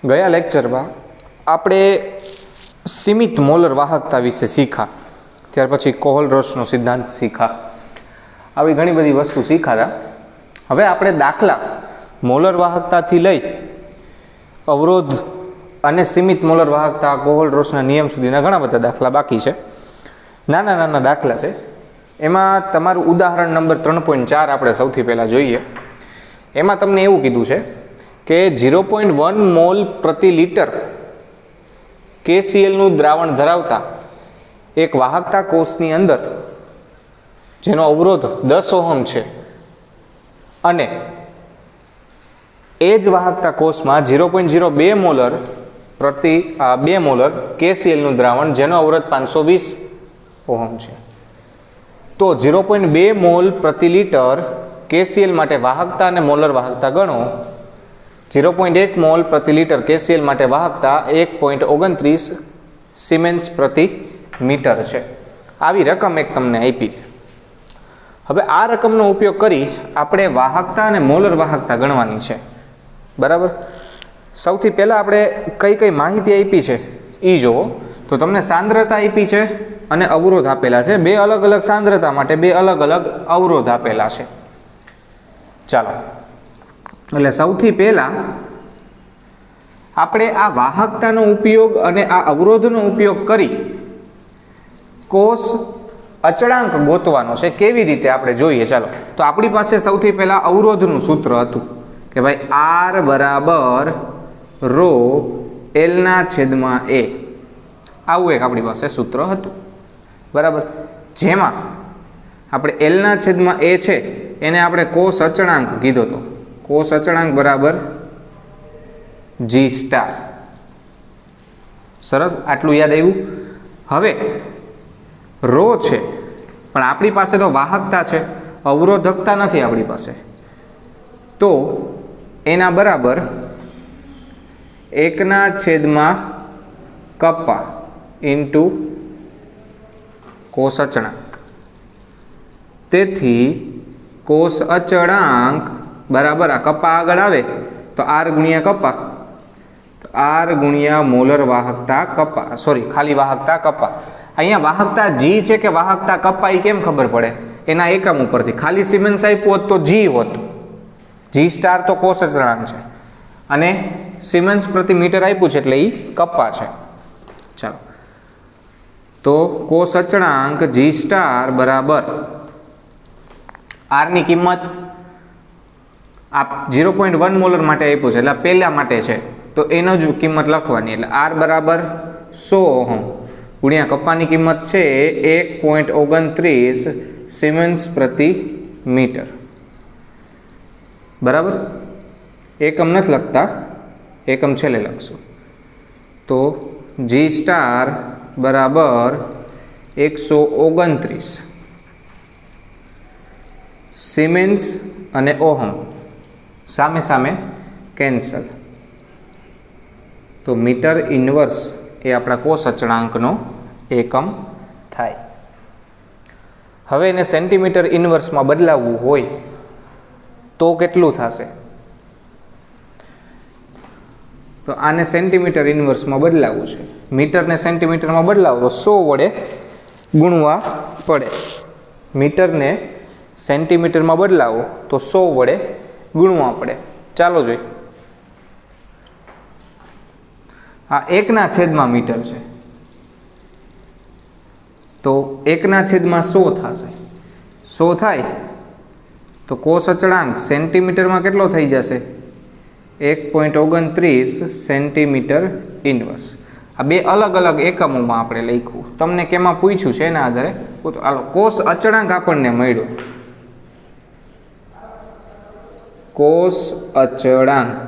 ગયા લેક્ચરમાં આપણે સીમિત મોલર વાહકતા વિશે શીખા, ત્યાર પછી કોહલ-રોસનો સિદ્ધાંત શીખા, આવી ઘણી બધી વસ્તુ શીખાતા. હવે આપણે દાખલા મોલર વાહકતાથી લઈ અવરોધ અને સીમિત મોલર વાહકતા કોહલ-રોસના નિયમ સુધીના ઘણા બધા દાખલા બાકી છે. નાના નાના દાખલા છે. એમાં તમારું ઉદાહરણ નંબર 3.4 આપણે સૌથી પહેલાં જોઈએ. એમાં તમને એવું કીધું છે કે 0.1 મોલ પ્રતિ લીટર KClનું દ્રાવણ ધરાવતા એક વાહકતા કોષની અંદર જેનો અવરોધ 10 ઓહમ છે અને એ જ વાહકતા કોષમાં 0.02 મોલર પ્રતિ 2 મોલર KClનું દ્રાવણ જેનો અવરોધ 520 ઓહમ છે. તો 0.2 મોલ પ્રતિ લીટર KCl માટે વાહકતા અને મોલર વાહકતા ગણો. 0.1 મોલ પ્રતિ લીટર KCl માટે વાહકતા 1.29 સિમેન્સ પ્રતિ મીટર છે. આવી રકમ એક તમને આપી છે. હવે આ રકમનો ઉપયોગ કરી આપણે વાહકતા અને મોલર વાહકતા ગણવાની છે. બરાબર. સૌથી પહેલાં આપણે કઈ કઈ માહિતી આપી છે એ જુઓ. તો તમને સાંદ્રતા આપી છે અને અવરોધ આપેલા છે. બે અલગ અલગ સાંદ્રતા માટે બે અલગ અલગ અવરોધ આપેલા છે. ચાલો, એટલે સૌથી પહેલાં આપણે આ વાહકતાનો ઉપયોગ અને આ અવરોધનો ઉપયોગ કરી કોષ અચળાંક ગોતવાનો છે. કેવી રીતે આપણે જોઈએ. ચાલો, તો આપણી પાસે સૌથી પહેલાં અવરોધનું સૂત્ર હતું કે ભાઈ R બરાબર રો L/A. આવું એક આપણી પાસે સૂત્ર હતું. બરાબર. જેમાં આપણે L/A છે એને આપણે કોષ અચળાંક કીધો હતો. કોષ અચળાંક બરાબર G સ્ટાર. સરસ, આટલું યાદ આવ્યું. હવે રો છે પણ આપણી પાસે તો વાહકતા છે, અવરોધકતા નથી આપણી પાસે. તો એના બરાબર 1/κ ઇન્ટુ કોષ અચળાંક. તેથી કોષ અચળાંક બરાબર આ કપ્પા આગળ આવે તો R ગુણ્યા કપ્પા, તો R ગુણ્યા મોલર વાહકતા કપ્પા, સોરી ખાલી વાહકતા કપ્પા. અહીંયા વાહકતા G છે કે વાહકતા કપ્પા એ કેમ ખબર પડે? એના એકમ ઉપરથી. ખાલી સિમેન્સ આપ્યું હોત તો G હોત. G સ્ટાર તો કોષ અચળાંક છે અને સિમેન્સ પ્રતિ મીટર આપ્યું છે એટલે એ કપ્પા છે. ચાલો, તો કોષ અચળાંક G સ્ટાર બરાબર R ની કિંમત આ 0.1 મોલર માટે આપ્યું છે એટલે પહેલા માટે છે તો એનો જ કિંમત લખવાની. એટલે R બરાબર 100 ઓહમ ગુણ્યા કપ્પાની કિંમત છે 1.29 સિમેન્સ પ્રતિ મીટર. બરાબર. એકમ નથી લખતા, એકમ છેલ્લે લખશું. તો G સ્ટાર બરાબર 129 સિમેન્સ અને ઓહમ સામે સામે કેન્સલ. તો મીટર ઇન્વર્સ એ આપણા કોષ અચળાંકનો એકમ થાય. હવે એને સેન્ટીમીટર ઇન્વર્સમાં બદલાવવું હોય તો કેટલું થશે? તો આને સેન્ટીમીટર ઇન્વર્સમાં બદલાવવું છે. મીટરને સેન્ટીમીટરમાં બદલાવો તો 100 વડે ગુણવા પડે. મીટરને સેન્ટીમીટરમાં બદલાવો તો 100 વડે ગુણવા પડે. ચાલો જોઈએ. આ 1/100 મીટર છે તો 1/100 થશે. 100 થાય તો કોષ અચળાંક સેન્ટીમીટરમાં કેટલો થઈ જશે? 1.29 સેન્ટીમીટર ઇન્વર્સ. આ બે અલગ અલગ એકમોમાં આપણે લખ્યું. તમને કેમાં પૂછ્યું છે એના આધારે હાલો કોષ અચળાંક આપણને મળ્યો. કોષ અચળાંક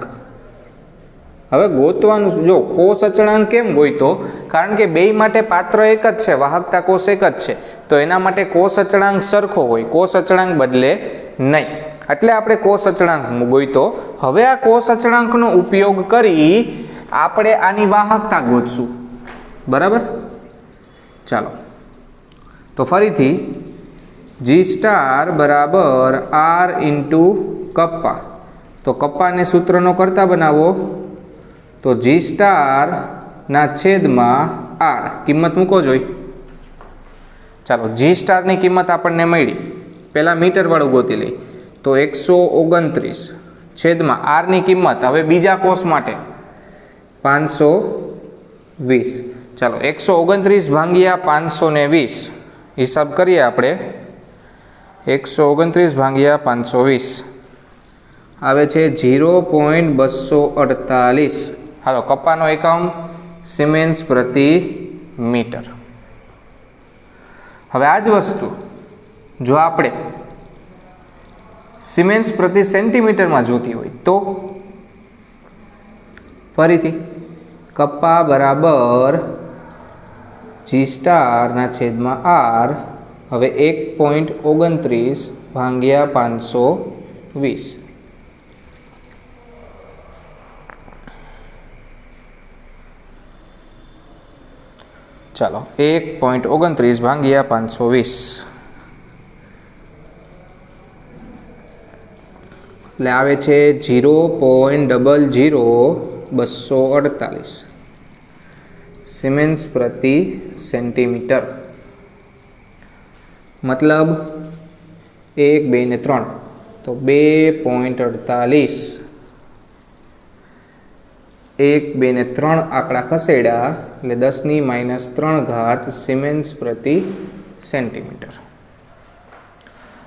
હવે ગોતવાનું. જો કોષ અચળાંક કેમ ગોઈતો? કારણ કે બે માટે પાત્ર એક જ છે, વાહકતા કોષ એક જ છે, તો એના માટે કોષ અચળાંક સરખો હોય, કોષ અચળાંક બદલે નહીં. એટલે આપણે કોષ અચળાંક ગોઈતો. હવે આ કોષ અચળાંકનો ઉપયોગ કરી આપણે આની વાહકતા ગોતશું. બરાબર. ચાલો, તો ફરીથી G સ્ટાર બરાબર R ઇન્ટુ કપ્પા. તો કપ્પાને સૂત્રનો કરતા બનાવો તો જી સ્ટારના છેદમાં આર કિંમત મૂકો જોઈએ. ચાલો જી સ્ટારની કિંમત આપણને મળી. પહેલાં મીટરવાળું ગોતી લઈ. તો 129 છેદમાં આરની કિંમત હવે બીજા કોષ માટે 520. ચાલો 129 ભાંગ્યા 520 હિસાબ કરીએ આપણે. 129 ભાંગ્યા 520 આવે છે 0.248. હાલો કપ્પાનો એકમ સિમેન્સ પ્રતિ મીટર. હવે આ જ વસ્તુ જો આપણે સિમેન્સ પ્રતિ સેન્ટીમીટરમાં જોતી હોય તો ફરીથી કપ્પા બરાબર જી સ્ટારના છેદમાં આર. હવે 1.29 ભાંગ્યા 520. ચાલો 1.29 ભાંગ્યા 520 એટલે આવે છે 0.00248 સિમેન્સ પ્રતિ સેન્ટીમીટર. મતલબ 1, 2 ને 3 તો 2.48. 1, 2 ને 3 આંકડા ખસેડ્યા એટલે 10⁻³ સિમેન્સ પ્રતિ સેન્ટીમીટર.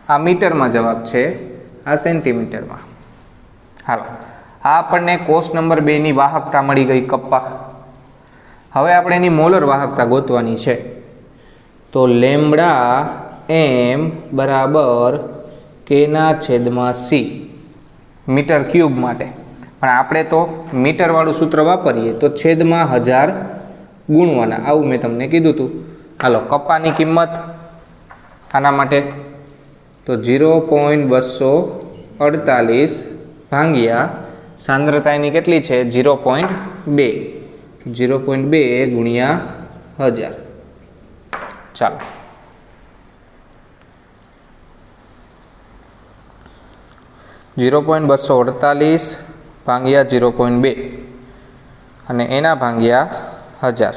આ મીટરમાં જવાબ છે, આ સેન્ટીમીટરમાં. હાલો આ આપણને કોષ નંબર 2 ની વાહકતા મળી ગઈ કપ્પા. હવે આપણે એની મોલર વાહકતા ગોતવાની છે. તો લેમ્બડા એમ બરાબર K/C મીટર ક્યુબ માટે. પણ આપણે તો મીટરવાળું સૂત્ર વાપરીએ તો છેદમાં 1000 ગુણવાના, આવું મેં તમને કીધું હતું. હાલો કપ્પાની કિંમત આના માટે તો 0.248 ભાંગ્યા સાંદ્રતા એની કેટલી છે 0.2. 0.2 ગુણ્યા 1000. ચાલો (0.248) ભાંગ્યા 0.2 અને એના ભાંગ્યા 1000.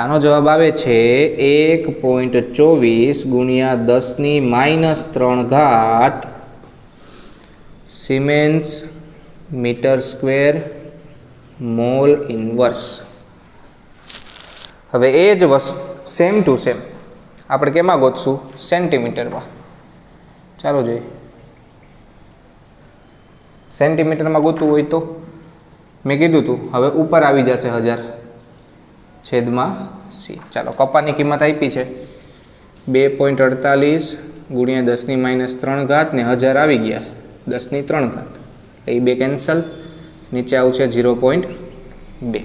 આનો જવાબ આવે છે 1.24 ગુણ્યા 10⁻³ siemens metre square mol inverse. હવે એ જ વસ્તુ સેમ ટુ સેમ આપણે કેમાં ગોતશું? સેન્ટીમીટરમાં. ચાલો જોઈએ. સેન્ટીમીટરમાં ગોતવું હોય તો મેં કીધું હતું હવે ઉપર આવી જશે 1000 છેદમાં સી. ચાલો કપ્પાની કિંમત આપી છે 2.48 ગુણ્યા 10⁻³ ને 1000 આવી ગયા 10⁻³. એ બે કેન્સલ, નીચે આવશે 0.2.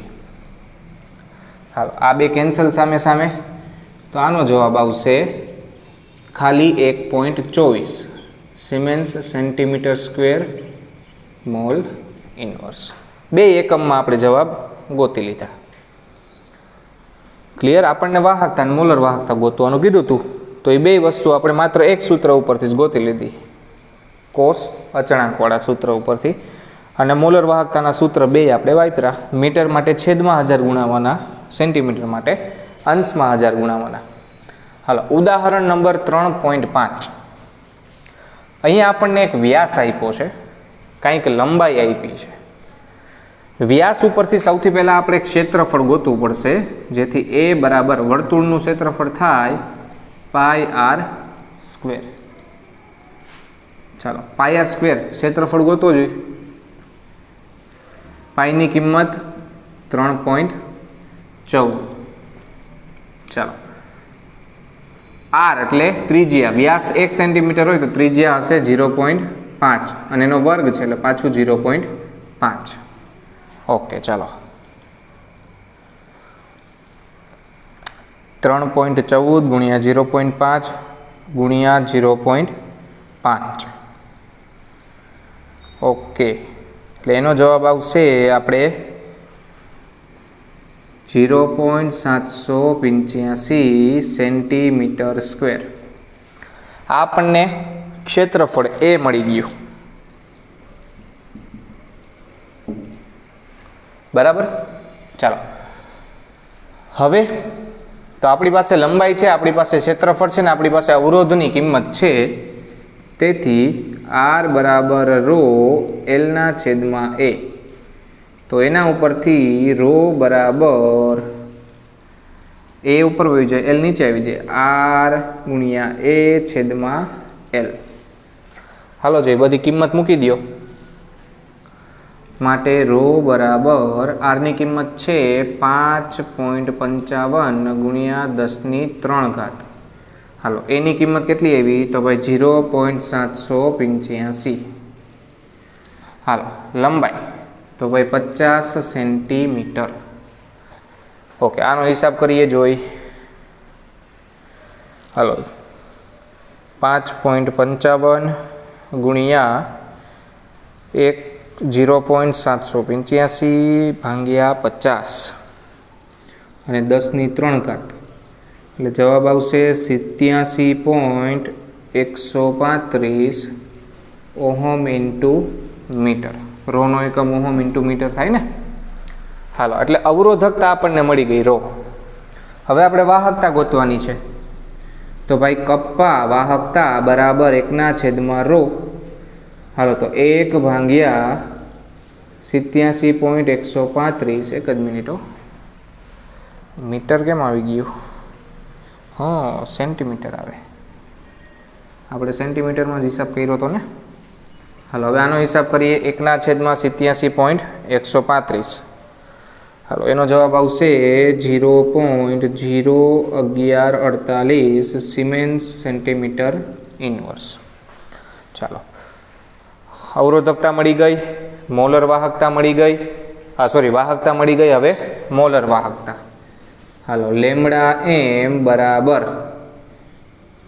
હાલો આ બે કેન્સલ સામે સામે, તો આનો જવાબ આવશે ખાલી 1.24 siemens centimetre square mol inverse. બે એકમમાં આપણે જવાબ ગોતી લીધા. ક્લિયર? આપણને વાહકતા અને મોલર વાહકતા ગોતવાનું કીધું હતું તો એ બે વસ્તુ આપણે માત્ર એક સૂત્ર ઉપરથી જ ગોતી લીધી, કોષ અચળાંકવાળા સૂત્ર ઉપરથી. અને મોલર વાહકતાના સૂત્ર બે આપણે વાપર્યા. મીટર માટે છેદમાં 1000 ગુણાવાના, સેન્ટીમીટર માટે અંશમાં 1000 ગુણાવાના. હાલો ઉદાહરણ નંબર 3.5. અહીંયા આપણને એક વ્યાસ આપ્યો છે, કંઈક લંબાઈ આપી છે. વ્યાસ ઉપરથી સૌથી પહેલાં આપણે ક્ષેત્રફળ ગોતવું પડશે, જેથી એ બરાબર વર્તુળનું ક્ષેત્રફળ થાય πr². ચાલો πr² ક્ષેત્રફળ ગોતવો જોઈએ. પાઈની કિંમત 3.14. ચાલો આર એટલે ત્રિજ્યા. વ્યાસ 1 સેન્ટીમીટર હોય તો ત્રિજ્યા હશે 0.5 અને એનો વર્ગ છે એટલે પાછું 0.5. ઓકે ચાલો 3.14 ગુણ્યા 0.5 ગુણ્યા 0.5. ઓકે એટલે એનો જવાબ આવશે આપણે 0.785 સેન્ટીમીટર સ્ક્વેર. આ આપણને ક્ષેત્રફળ એ મળી ગયું. બરાબર. ચાલો હવે તો આપણી પાસે લંબાઈ છે, આપણી પાસે ક્ષેત્રફળ છે ને આપણી પાસે અવરોધની કિંમત છે. તેથી R બરાબર રો એલના છેદમાં એ. તો એના ઉપરથી રો બરાબર એ ઉપર આવી જાય, એલ નીચે આવી જાય, આર ગુણ્યા એ છેદમાં એલ. હાલો જોઈએ બધી કિંમત મૂકી દો. માટે રો બરાબર આરની કિંમત છે 5.55 ગુણ્યા 10⁻3. હાલો એની કિંમત કેટલી આવી? તો ભાઈ 0.785. હાલો લંબાઈ તો ભાઈ 50 સેન્ટીમીટર. ઓકે, આનો હિસાબ કરીએ જોઈ. હાલો 5.55 ગુણ્યા 0.785 ભાગ્યા 50 અને 10⁻3. એટલે જવાબ આવશે 87.135 ઓહમ ઇન્ટુ મીટર. રોનો એકમ ઓહમ ઇન્ટુ મીટર થાય ને. હાલો એટલે અવરોધકતા આપણને મળી ગઈ રો. હવે આપણે વાહકતા ગોતવાની છે. તો ભાઈ કપ્પા વાહકતા બરાબર 1/રો. હાલો તો 1 ભાગ્યા 87.135. એક જ મિનિટો, મીટર કેમ આવી ગયું? હા સેન્ટીમીટર આવે. આપણે સેન્ટીમીટરમાં જ હિસાબ કર્યો હતો ને. હાલો હવે આનો હિસાબ કરીએ. 1/87.135. હાલો એનો જવાબ આવશે 0.01148 સિમેન્સ સેન્ટીમીટર ઇનવર્સ. ચાલો અવરોધકતા મળી ગઈ, મોલર વાહકતા મળી ગઈ, વાહકતા મળી ગઈ. હવે મોલર વાહકતા. હાલો લેમડા એમ બરાબર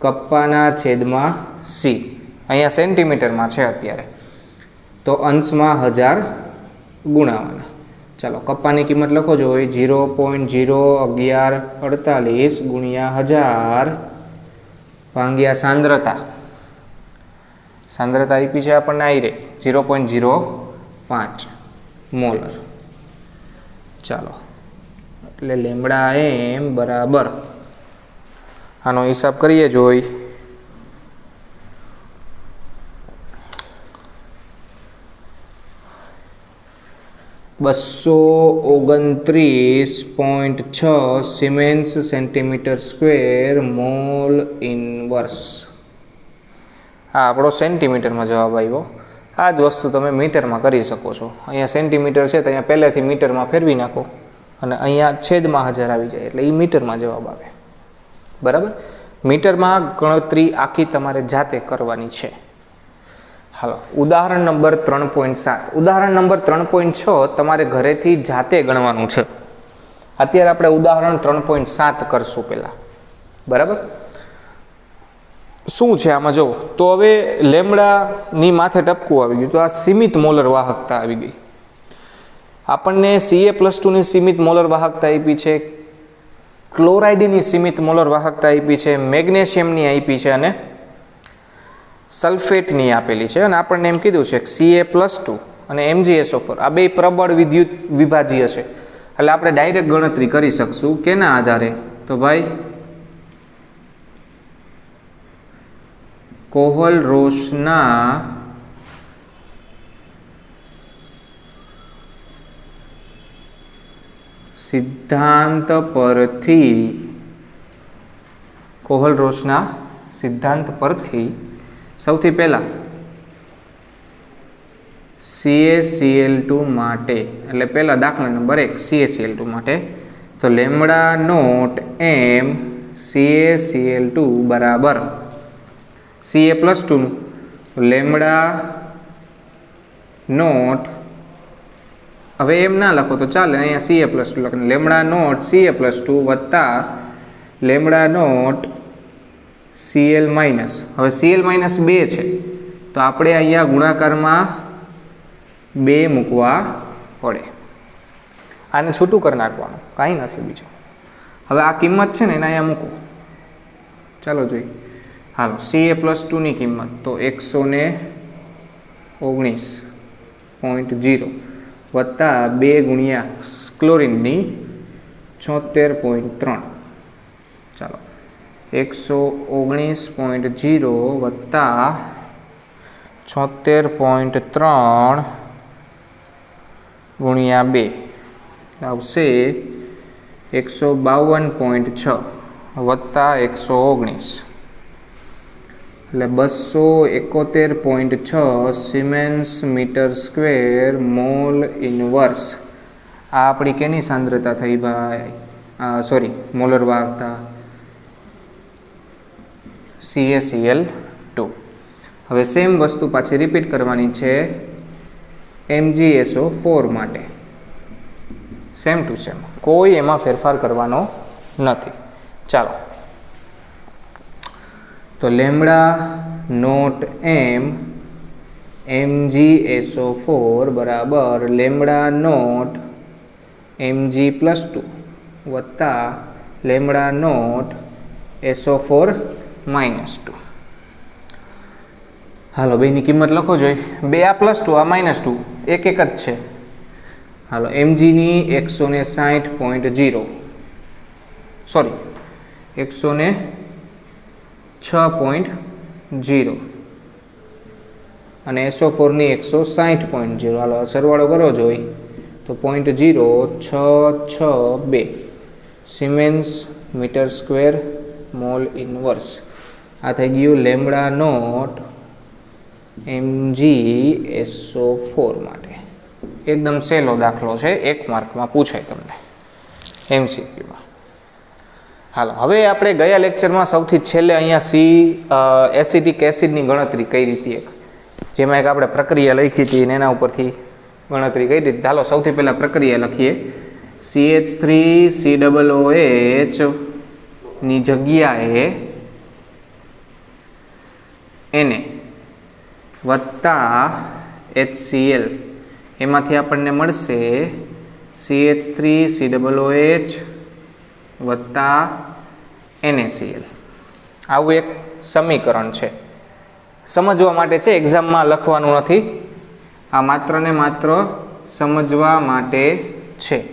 કપ્પાના છેદમાં સી. અહીંયા સેન્ટીમીટરમાં છે અત્યારે, તો અંશમાં 1000 ગુણાવાના. ચાલો કપ્પાની કિંમત લખો જો 0.01148 ગુણ્યા 1000 ભાગ્યા સાંદ્રતા. સાંદ્રતા આપી છે આપણને આવી રહી 0.05 મોલર. ચાલો એટલે લેમડા એમ બરાબર આનો હિસાબ કરીએ જોઈ. $229.6 siemens centimetre square mol inverse. આ આપણો સેન્ટીમીટરમાં જવાબ આવ્યો. આ જ વસ્તુ તમે મીટરમાં કરી શકો છો. અહીંયા સેન્ટીમીટર છે તો અહીંયા પહેલેથી મીટરમાં ફેરવી નાખો અને અહીંયા છેદમાં 1000 આવી જાય એટલે એ મીટરમાં જવાબ આવે. બરાબર. મીટરમાં ગણતરી આખી તમારે જાતે કરવાની છે. હાલો ઉદાહરણ નંબર 3.7. ઉદાહરણ નંબર 3.6 તમારે ઘરેથી જાતે ગણવાનું છે. અત્યારે આપણે ઉદાહરણ 3.7 કરશું પહેલાં. બરાબર. શું છે આમાં જો તો હવે લેમડાની માથે ટપકું આવી ગયું, તો આ સીમિત મોલર વાહકતા આવી ગઈ. આપણને Ca+2ની સીમિત મોલર વાહકતા આપી છે, ક્લોરાઇડની સીમિત મોલર વાહકતા આપી છે, મેગ્નેશિયમની આપી છે અને સલ્ફેટની આપેલી છે. અને આપણને એમ કીધું છે Ca+2 અને MgSO4 આ બે પ્રબળ વિદ્યુત વિભાજ્ય છે. એટલે આપણે ડાયરેક્ટ ગણતરી કરી શકશું કેના આધારે? તો ભાઈ કોહલરોસના સિદ્ધાંત પરથી. કોહલરોસના સિદ્ધાંત પરથી સૌથી પહેલા CaCl2 માટે, એટલે પહેલા દાખલા નંબર 1 CaCl2 માટે, તો લેમડા નોટ એમ CaCl2 બરાબર Ca+2 નું લેમડા નોટ, હવે એમ ના લખો તો ચાલે, અહીંયા Ca+2 લખો. લેમડા નોટ Ca+2 વત્તા લેમડા નોટ Cl માઇનસ. હવે Cl માઇનસ 2 છે તો આપણે અહીંયા ગુણાકારમાં 2 મૂકવા પડે. આને છૂટું કરી નાખવાનું, કાંઈ નથી બીજું. હવે આ કિંમત છે ને એને અહીંયા મૂકો. ચાલો જોઈએ. હાલો Ca+2ની કિંમત તો 119.0 વત્તા 2 ગુણ્યા ક્લોરિનની 76.3. ચાલો 119.0 વત્તા 76.3 ગુણ્યા 2 આવશે 152.6 વત્તા 119 એટલે 271.6 siemens metre square mol inverse. આ આપણી કેની સાંદ્રતા થઈ ભાઈ? સોરી, મોલર વાહકતા CaCl2. હવે સેમ વસ્તુ પાછી રિપીટ કરવાની છે MgSO4 માટે. સેમ ટુ સેમ, કોઈ એમાં ફેરફાર કરવાનો નથી. ચાલો તો લેમડા નોટ એમ MgSO4 બરાબર લેમડા નોટ Mg+2 વત્તા લેમડા નોટ SO4 -2. હાલો બેની કિંમત લખો જોઈએ. 2 આ +2 આ -2 એક જ છે. હાલો Mgની 160.0 સોરી 106.0 અને SO4ની 160.0. હાલો સરવાળો કરો જોઈએ તો 0.0662 siemens metre square mol inverse. આ થઈ ગયું લેમડા નોટ MgSO4 માટે. એકદમ સહેલો દાખલો છે, 1 માર્કમાં પૂછાય તમને MCQમાં. હાલો હવે આપણે ગયા લેક્ચરમાં સૌથી છેલ્લે અહીંયા એસિટિક એસિડની ગણતરી કઈ રીતે, જેમાં એક આપણે પ્રક્રિયા લખી હતી અને એના ઉપરથી ગણતરી કરી હતી. ચાલો સૌથી પહેલાં પ્રક્રિયા લખીએ. CH3COOH ની જગ્યાએ Na વત્તા HCl, એમાંથી આપણને મળશે CH3COOH વત્તા NaCl. આવું એક સમીકરણ છે. સમજવા માટે છે, એક્ઝામમાં લખવાનું નથી. આ માત્ર ને માત્ર સમજવા માટે છે,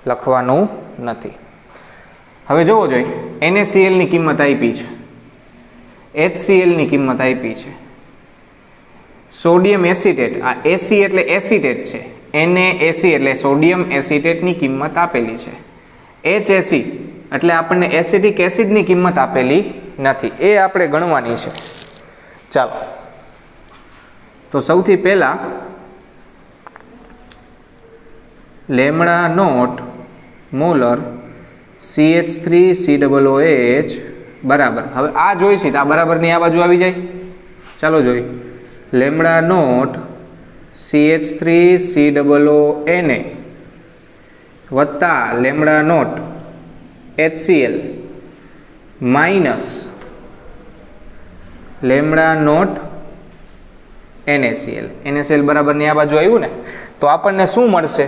લખવાનું નથી. હવે જોવો જોઈએ NaClની કિંમત આપી છે, HClની કિંમત આપી છે. સોડિયમ એસિટેટ, આ Ac એટલે એસિટેટ છે, NaAc એટલે સોડિયમ એસિટેટની કિંમત આપેલી છે. HAC એટલે આપણને એસિટિક એસિડની કિંમત આપેલી નથી, એ આપણે ગણવાની છે. ચાલો તો સૌથી પહેલા લેમડા નોટ મોલર CH3COOH બરાબર. હવે આ જોઈ છે તો આ બરાબરની આ બાજુ આવી જાય. ચાલો જોઈ લેમડા નોટ CH3COONA વત્તા lambda nought HCl minus lambda nought NaCl. NaCl બરાબરની આ બાજુ આવ્યું ને, તો આપણને શું મળશે?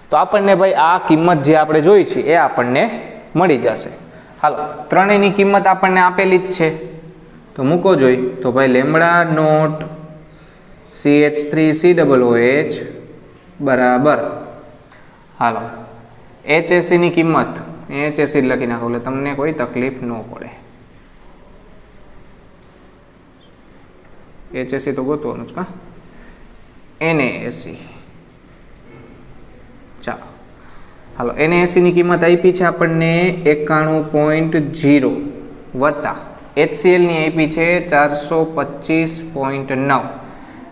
તો આપણને ભાઈ આ કિંમત જે આપણે જોઈ છે એ આપણને મળી જશે. હાલો ત્રણેયની કિંમત આપણને આપેલી જ છે તો મૂકો જોઈ. તો ભાઈ લેમડા નોટ CH3COOH બરાબર, હાલો HACની કિંમત HAC લખી નાખો એટલે તમને કોઈ તકલીફ ન પડે. HAC તો ગોતવાનું જ કા. NaAc. ચાલો હાલો NaAcની કિંમત આપી છે આપણને 91.0 વત્તા HClની આપી છે 425.9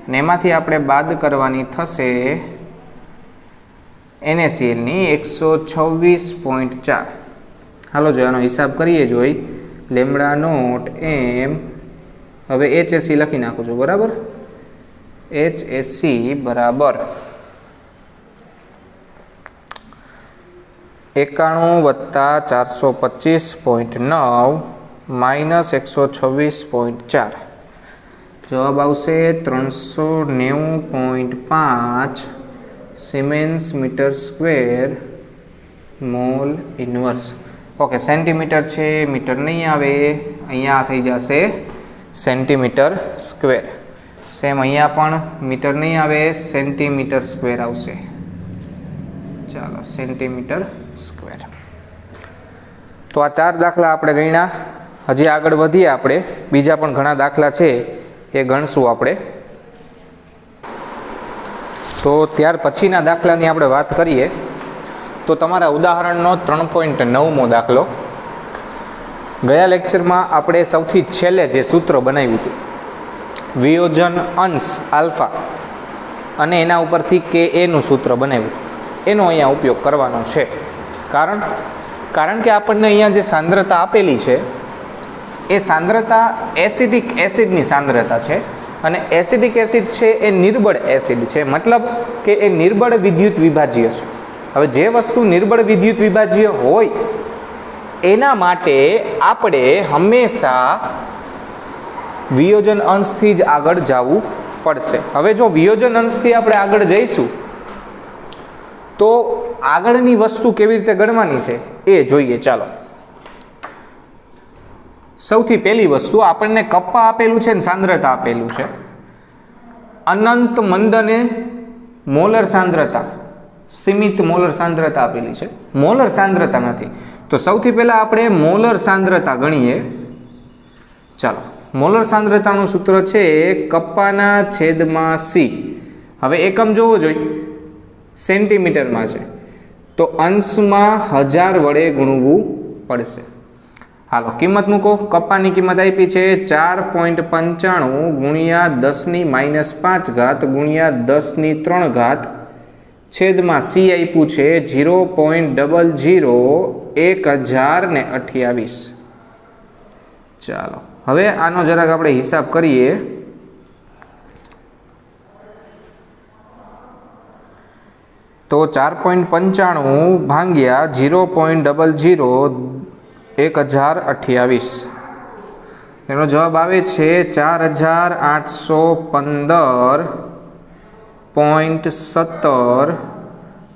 અને એમાંથી આપણે બાદ કરવાની થશે NaClની 126.4. હાલો જો આનો હિસાબ કરીએ જોઈ. લેમડા નોટ એમ, હવે HAC લખી નાખું છું બરાબર. HAC બરાબર 91 વત્તા 425.9 માઇનસ 126.4. જવાબ આવશે 390.5 siemens metre square mol inverse. Okay centimetre છે, મીટર નહીં આવે, અહીંયા થઈ જશે સેન્ટીમીટર સ્ક્વેર. સેમ અહીંયા પણ મીટર નહીં આવે, સેન્ટીમીટર સ્ક્વેર આવશે. ચાલો, સેન્ટીમીટર સ્ક્વેર. તો આ 4 દાખલા આપણે ગણ્યા. હજી આગળ વધીએ આપણે, બીજા પણ ઘણા દાખલા છે એ ગણશું આપણે. તો ત્યાર પછીના દાખલાની આપણે વાત કરીએ તો તમારા ઉદાહરણનો 3.9મો દાખલો. ગયા લેક્ચરમાં આપણે સૌથી છેલ્લે જે સૂત્ર બનાવ્યું હતું, વિયોજન અંશ આલ્ફા અને એના ઉપરથી કે એનું સૂત્ર બનાવ્યું, એનો અહીંયા ઉપયોગ કરવાનો છે. કારણ કે આપણને અહીંયા જે સાંદ્રતા આપેલી છે એ સાંદ્રતા એસિડિક એસિડની સાંદ્રતા છે, અને એસિડિક એસિડ છે એ નિર્બળ એસિડ છે, મતલબ કે એ નિર્બળ વિદ્યુત વિભાજ્ય છે. હવે જે વસ્તુ નિર્બળ વિદ્યુત વિભાજ્ય હોય એના માટે આપણે હંમેશા વિયોજન અંશથી જ આગળ જવું પડશે. હવે જો વિયોજન અંશથી આપણે આગળ જઈશું તો આગળની વસ્તુ કેવી રીતે ગણવાની છે એ જોઈએ. ચાલો, સૌથી પહેલી વસ્તુ, આપણને કપ્પા આપેલું છે ને સાંદ્રતા આપેલું છે. અનંત મંદ અને મોલર સાંદ્રતા, સીમિત મોલર સાંદ્રતા આપેલી છે, મોલર સાંદ્રતા નથી. તો સૌથી પહેલા આપણે મોલર સાંદ્રતા ગણીએ. ચાલો, મોલર સાંદ્રતાનું સૂત્ર છે કપ્પાના છેદમાં સી. હવે એકમ જોવો જોઈએ, સેન્ટીમીટરમાં છે તો અંશમાં 1000 વડે ગુણવું પડશે. હાલો, કિંમત મૂકો. કપ્પાની કિંમત આપી છે 4.95 ગુણ્યા 10⁻5 ગુણ્યા 10⁻3 છેદમાં સી આપ્યું છે 0.001028. ચાલો, હવે આનો જરાક આપણે હિસાબ કરીએ. તો 4.95 ભાગ્યા 0.001028, એનો જવાબ આવે છે 4815.17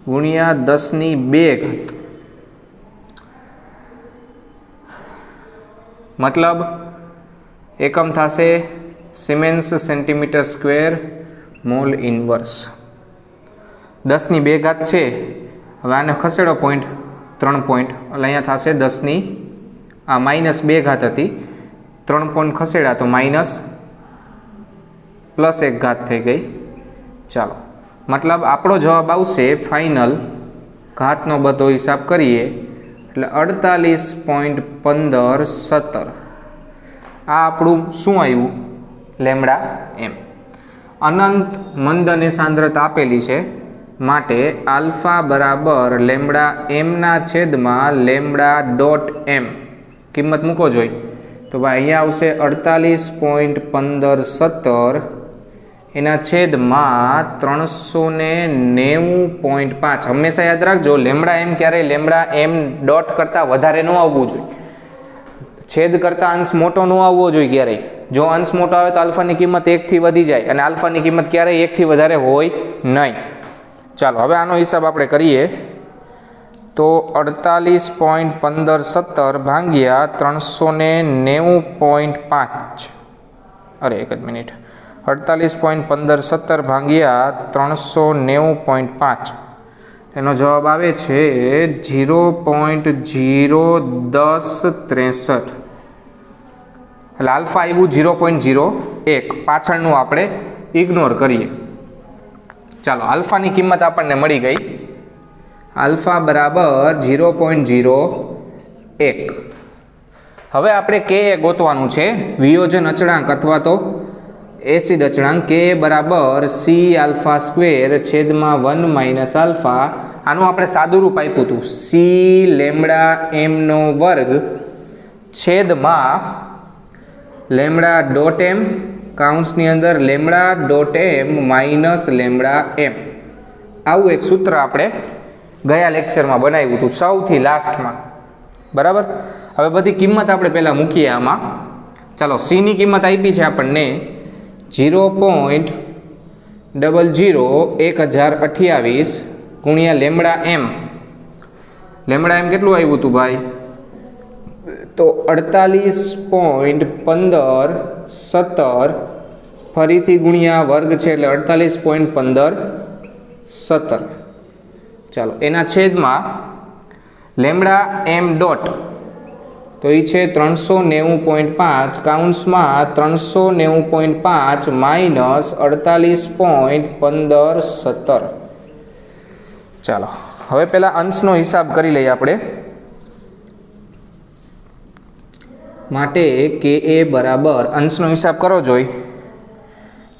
ગુણ્યા 10⁻2. મતલબ એકમ થશે siemens centimetre square mol inverse. 10⁻2 છે. હવે આને ખસેડો પોઈન્ટ, 3 પોઈન્ટ, એટલે અહીંયા થશે 10 આ -2 હતી, 3 પોઈન્ટ ખસેડા તો +1 થઈ ગઈ. ચાલો, મતલબ આપણો જવાબ આવશે ફાઇનલ, ઘાતનો બધો હિસાબ કરીએ એટલે 48.1517. આ આપણું શું આવ્યું? લેમ્ડા એમ. અનંત મંદ અને સાંદ્રતા આપેલી છે માટે આલ્ફા બરાબર લેમ્ડા એમના છેદમાં લેમ્ડા ડોટ એમ કિંમત મૂકો જોઈ તો ભાઈ અહીંયા આવશે 48.1517 એના છેદમાં 390.5. હંમેશા યાદ રાખજો, લેમ્ડા એમ ક્યારેય લેમ્ડા એમ ડોટ કરતાં વધારે ન આવવું જોઈએ, છેદ કરતાં અંશ મોટો ન આવવો જોઈએ ક્યારેય. જો અંશ મોટો આવે તો આલ્ફાની કિંમત 1 થી વધી જાય અને આલ્ફાની કિંમત ક્યારેય 1 થી વધારે હોય નહીં. ચાલો, હવે આનો હિસાબ આપણે કરીએ તો 48.1517 ભાગ્યા 390.5. અરે એક જ મિનિટ, 48.1517 ભાગ્યા 390.5 એનો જવાબ આવે છે 0.01063. એટલે આલ્ફા આવ્યું 0.01, પાછળનું આપણે ઇગ્નોર કરીએ. ચાલો, આલ્ફાની કિંમત આપણને મળી ગઈ, આલ્ફા બરાબર 0.01. હવે આપણે કે ગોતવાનું છે, વિયોજન અચળાંક અથવા તો એસિડ અચળાંક કે બરાબર સી આલ્ફા સ્ક્વેર છેદમાં 1 - આલ્ફા. આનું આપણે સાદું રૂપ આપ્યું હતું, સી લેમ્ડા એમનો વર્ગ છેદમાં લેમ્ડા ડોટ એમ કાઉન્સની અંદર લેમ્ડા ડોટ એમ માઇનસ લેમ્ડા એમ. આવું એક સૂત્ર આપણે ગયા લેક્ચરમાં બનાવ્યું હતું, સૌથી લાસ્ટમાં. બરાબર, હવે બધી કિંમત આપણે પહેલાં મૂકીએ આમાં. ચાલો, સીની કિંમત આપી છે આપણને 0.001028 ગુણ્યા લેમ્ડા એમ. લેમ્ડા એમ કેટલું આવ્યું હતું ભાઈ? તો 48.1517 ફરીથી ગુણ્યા વર્ગ છે એટલે 48.1517. ચાલો એના છેદમાં લેમડા એમ ડોટ તો એ છે 390.5 કાઉન્સમાં 390.5 માઇનસ 48.1517. ચાલો હવે પહેલા અંશનો હિસાબ કરી લઈએ આપણે. માટે કે એ બરાબર અંશનો હિસાબ કરો જોઈ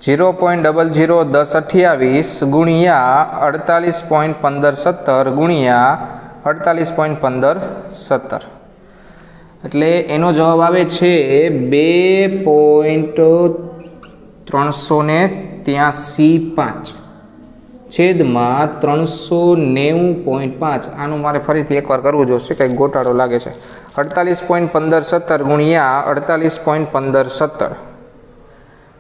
0.001028 ગુણ્યા 48.1517 ગુણ્યા 48.1517 એટલે એનો જવાબ આવે છે 2.383.5 છેદમાં 390.5. આનું મારે ફરીથી એકવાર કરવું જોશે, કંઈક ગોટાળો લાગે છે. 48.1517 ગુણ્યા 48.1517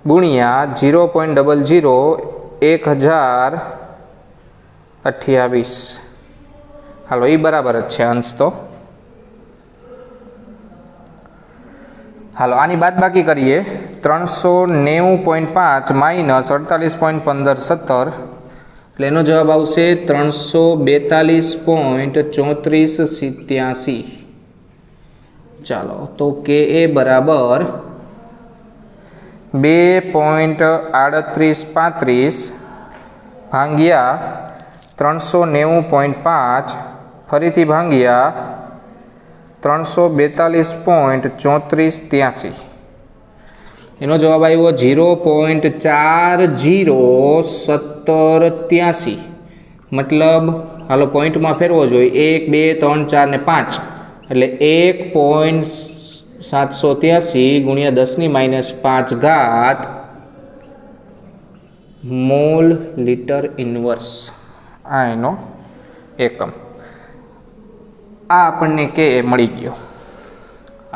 ગુણ્યા 0.001028. હાલો એ બરાબર જ છે અંશ તો. હાલો આની બાદબાકી કરીએ. 390.5 માઇનસ 48.1517 એટલે એનો જવાબ આવશે 342.3487. ચાલો તો કે એ બરાબર 2.3835 ભાંગ્યા 390.5 ફરીથી ભાંગ્યા 342.3483. એનો જવાબ આવ્યો 0.401783. મતલબ હાલો પોઈન્ટમાં ફેરવો જોઈએ 1 2 3 4 ને 5 એટલે 1.783 ગુણ્યા 10⁻⁵ મોલ લિટર ઇન્વર્સ. આ એનો એકમ. આ આપણને કે મળી ગયો,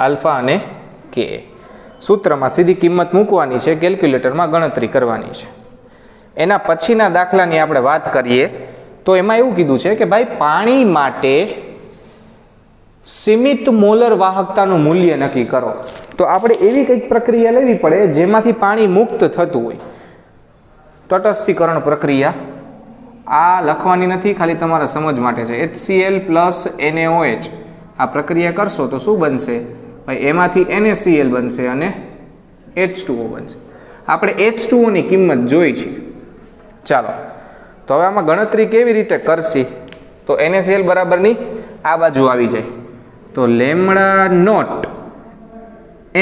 આલ્ફા અને કે. સૂત્રમાં સીધી કિંમત મૂકવાની છે, કેલ્ક્યુલેટરમાં ગણતરી કરવાની છે. એના પછીના દાખલાની આપણે વાત કરીએ તો એમાં એવું કીધું છે કે ભાઈ પાણી માટે સીમિત મોલર વાહકતાનું મૂલ્ય નક્કી કરો. તો આપણે એવી કંઈક પ્રક્રિયા લેવી પડે જેમાંથી પાણી મુક્ત થતું હોય. તટસ્થીકરણ પ્રક્રિયા આ લખવાની નથી, ખાલી તમારા સમજ માટે છે. HCl પ્લસ NaOH આ પ્રક્રિયા કરશો તો શું બનશે ભાઈ? એમાંથી NaCl બનશે અને H2O બનશે. આપણે H2O ની કિંમત જોઈ છે. ચાલો તો હવે આમાં ગણતરી કેવી રીતે કરશી? તો NaCl બરાબરની આ બાજુ આવી જાય તો લેમડા નોટ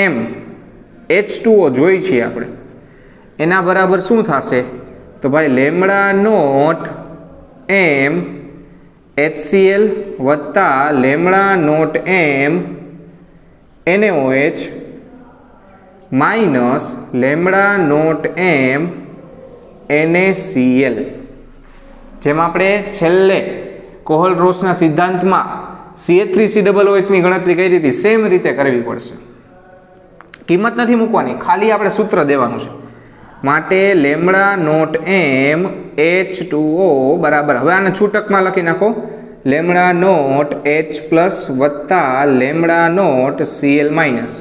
એમ H2O જોઈ છીએ આપણે, એના બરાબર શું થશે? તો ભાઈ લેમડા નોટ એમ HCl વત્તા lambda nought M NaOH minus lambda nought M NaCl. જેમ આપણે છેલ્લે કોહલ-રોસના સિદ્ધાંતમાં CH3COOH ની ગણતરી કરી હતી, સેમ રીતે કરવી પડશે. કિંમત નથી મૂકવાની, ખાલી આપણે સૂત્ર દેવાનું છે. માટે લેમડા નોટ એમ H2O બરાબર, હવે આને છૂટકમાં લખી નાખો, લેમડા નોટ H પ્લસ વત્તા લેમડા નોટ Cl માઇનસ.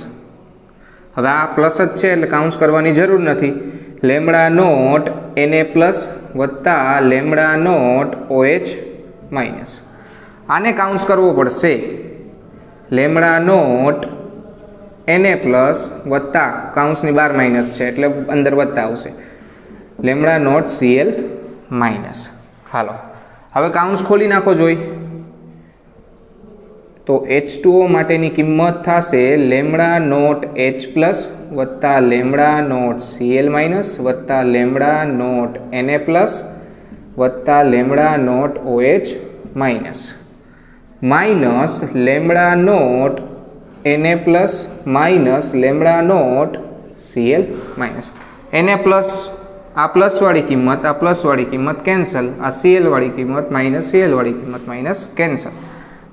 હવે આ પ્લસ જ છે એટલે કાઉન્સ કરવાની જરૂર નથી. લેમડા નોટ Na પ્લસ વત્તા લેમડા નોટ OH માઇનસ. આને કાઉન્સ કરવો પડશે. લેમડા નોટ Na પ્લસ વત્તા કાઉન્સની બાર માઇનસ છે એટલે અંદર વત્તા આવશે લેમડા નોટ Cl માઇનસ. હાલો હવે કાઉન્સ ખોલી નાખો જોઈ તો H2O માટેની કિંમત થશે લેમડા નોટ H પ્લસ વત્તા લેમડા નોટ Cl માઇનસ વત્તા લેમડા નોટ Na પ્લસ વત્તા lambda nought OH minus minus lambda nought Na plus minus lambda nought Cl minus. Na plus આ પ્લસવાળી કિંમત આ પ્લસવાળી કિંમત કેન્સલ, આ Cl વાળી કિંમત માઇનસ Cl વાળી કિંમત માઇનસ કેન્સલ.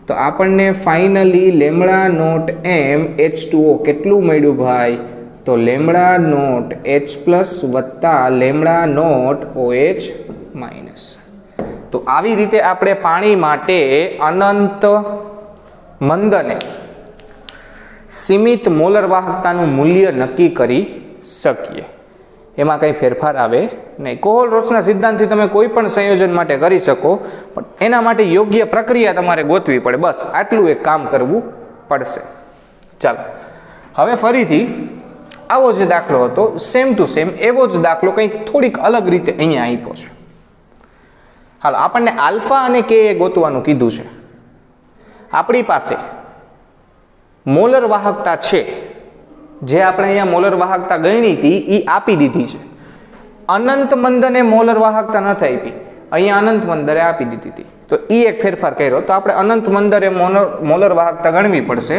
તો આપણને ફાઇનલી લેમડા નોટ એમ H2O કેટલું મળ્યું ભાઈ? તો લેમડા નોટ H પ્લસ વત્તા લેમડા નોટ OH માઇનસ. તો આવી રીતે આપણે પાણી માટે અનંત મંદને સીમિત મોલર વાહકતાનું મૂલ્ય નક્કી કરી શકીએ. એમાં કંઈ ફેરફાર આવે નહીં. કોહલ-રોચના સિદ્ધાંતથી તમે કોઈ પણ સંયોજન માટે કરી શકો, પણ એના માટે યોગ્ય પ્રક્રિયા તમારે ગોતવી પડે. બસ આટલું એક કામ કરવું પડશે. ચાલો હવે ફરીથી આવો જે દાખલો હતો સેમ ટુ સેમ એવો જ દાખલો કંઈક થોડીક અલગ રીતે અહીંયા આપ્યો છે. હાલો, આપણને આલ્ફા અને કે ગોતવાનું કીધું છે. આપણી પાસે મોલર વાહકતા છે, જે આપણે અહીંયા મોલર વાહકતા ગણી હતી એ આપી દીધી છે. અનંત મંદને મોલર વાહકતા નથી આપી, અહીંયા અનંત મંદરે આપી દીધી હતી. તો એ એક ફેરફાર કર્યો, તો આપણે અનંત મંદરે મોલર વાહકતા ગણવી પડશે.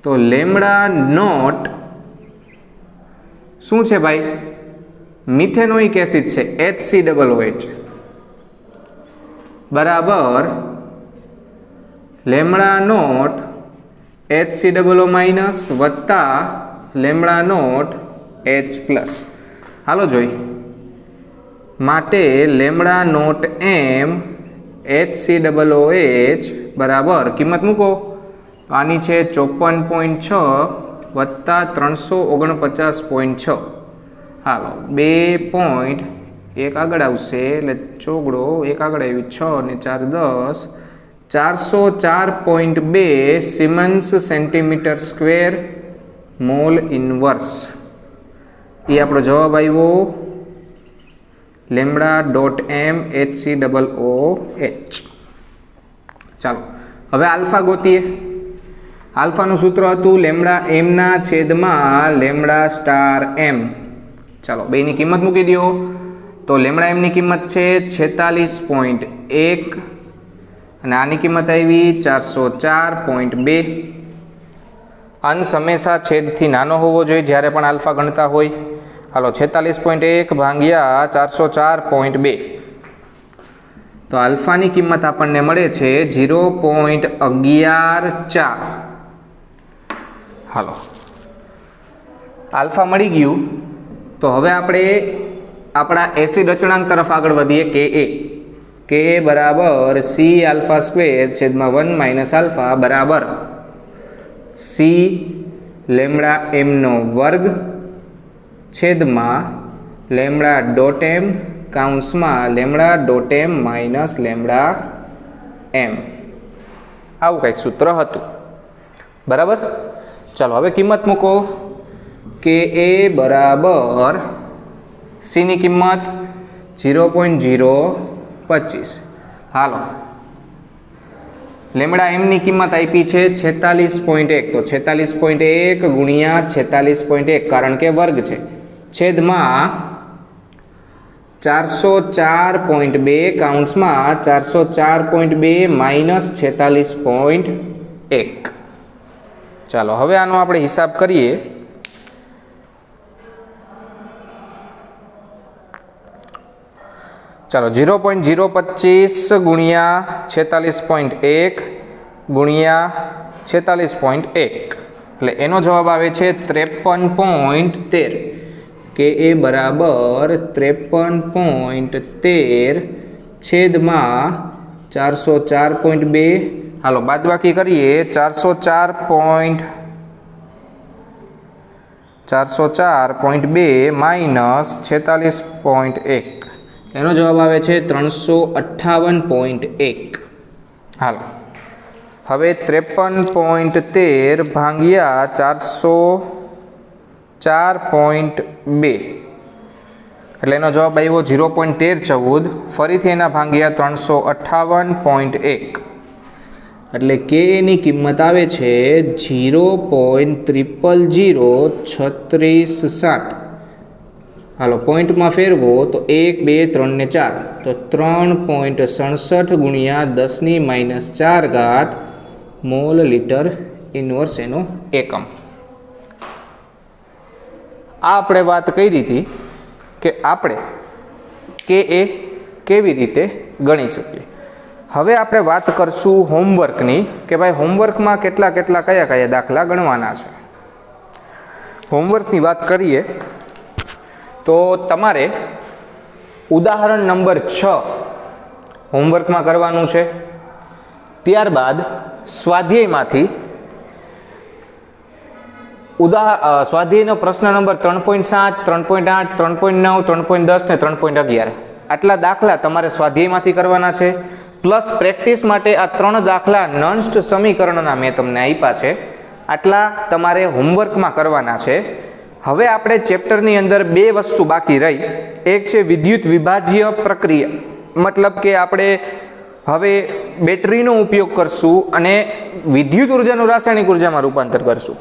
તો લેમડા નોટ શું છે ભાઈ? મિથેનોઇક એસિડ છે, HCOOH બરાબર લેમડા નોટ HCOO માઇનસ વત્તા લેમડા નોટ H પ્લસ. હાલો જોઈ, માટે લેમડા નોટ M HCOOH બરાબર કિંમત મૂકો તો આની છે 54.6 વત્તા 349.6. હાલો 2.1 આગળ આવશે એટલે ચોગડો 1 આગળ આવી 6 ને 4 10, 404.2 સિમન્સ સેન્ટીમીટર સ્ક્વેર મોલ ઇનવર્સ. એ આપણો જવાબ આવ્યો લેમડા ડોટ M HCOOH. ચાલો હવે આલ્ફા ગોતીએ. આલ્ફાનું સૂત્ર હતું લેમડા M ના છેદમાં લેમડા સ્ટાર M. ચાલો બેની કિંમત મૂકી દો. તો લેમડા M ની કિંમત છે 46.1 અને આની કિંમત આવી 404.2. અંશ હંમેશા છેદથી નાનો હોવો જોઈએ જ્યારે પણ આલ્ફા ગણતા હોય. હાલો 46.1 ભાગ્યા 404.2. તો આલ્ફાની કિંમત આપણને મળે છે 0.114. હાલો આલ્ફા મળી ગયું. તો હવે આપણે આપણા એસિડ અચળાંક તરફ આગળ વધીએ. કે બરાબર C આલ્ફા સ્ક્વેર છેદમાં 1 માઇનસ આલ્ફા બરાબર C લેમડા M નો વર્ગ છેદમાં લેમડા ડોટ M કાઉન્સમાં lambda dot M minus lambda M. આવું કંઈક સૂત્ર હતું બરાબર. ચાલો હવે કિંમત મૂકો. કે એ બરાબર C ની કિંમત 0.025. હાલો લેમડા M ની કિંમત આપી છે 46.1. તો 46.1 ગુણ્યા 46.1 કારણ કે વર્ગ છે છેદમાં 404.2 કાઉન્સમાં 404.2 માઇનસ 46.1. ચાલો હવે આનો આપણે હિસાબ કરીએ. ચાલો 0.025 ગુણ્યા 46.1 ગુણ્યા 46.1 એટલે એનો જવાબ આવે છે 53.13. કે એ બરાબર 53.13 છેદમાં 404.2. હાલો બાદબાકી કરીએ. 404.2 માઇનસ 46.1 એનો જવાબ આવે છે 358.1. હાલો હવે 53.13 ભાગ્યા 404.2 એટલે એનો જવાબ આવ્યો 0.1314. ફરીથી એના ભાગ્યા 358.1 એટલે કે એની કિંમત આવે છે 0.000367. હાલો પોઈન્ટમાં ફેરવો તો 1 2 3 ને 4 તો 3.67 ગુણ્યા 10⁻⁴ મોલ લીટર ઇનવર્સ એનો એકમ. આ આપણે વાત કરી હતી કે આપણે કે એ કેવી રીતે ગણી શકીએ. હવે આપણે વાત કરશું હોમવર્કની કે ભાઈ હોમવર્કમાં કેટલા કયા દાખલા ગણવાના છે. હોમવર્કની વાત કરીએ તો તમારે ઉદાહરણ નંબર 6 હોમવર્કમાં કરવાનું છે. ત્યારબાદ સ્વાધ્યાયમાંથી સ્વાધ્યાયનો પ્રશ્ન નંબર 3.7, 3.8, 3.9, 3.10 ને 3.11 આટલા દાખલા તમારે સ્વાધ્યાયમાંથી કરવાના છે. પ્લસ પ્રેક્ટિસ માટે આ 3 દાખલા નંષ્ટ સમીકરણના મેં તમને આપ્યા છે. આટલા તમારે હોમવર્કમાં કરવાના છે. હવે આપણે ચેપ્ટરની અંદર 2 વસ્તુ બાકી રહી. એક છે વિદ્યુત વિભાજ્ય પ્રક્રિયા, મતલબ કે આપણે હવે બેટરીનો ઉપયોગ કરશું અને વિદ્યુત ઉર્જાનું રાસાયણિક ઉર્જામાં રૂપાંતર કરશું.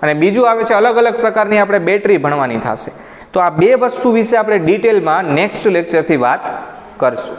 અને બીજું આવે છે અલગ અલગ પ્રકારની આપણે બેટરી ભણવાની થશે. તો આ 2 વસ્તુ વિશે આપણે ડિટેલમાં નેક્સ્ટ લેક્ચરથી વાત કરશું.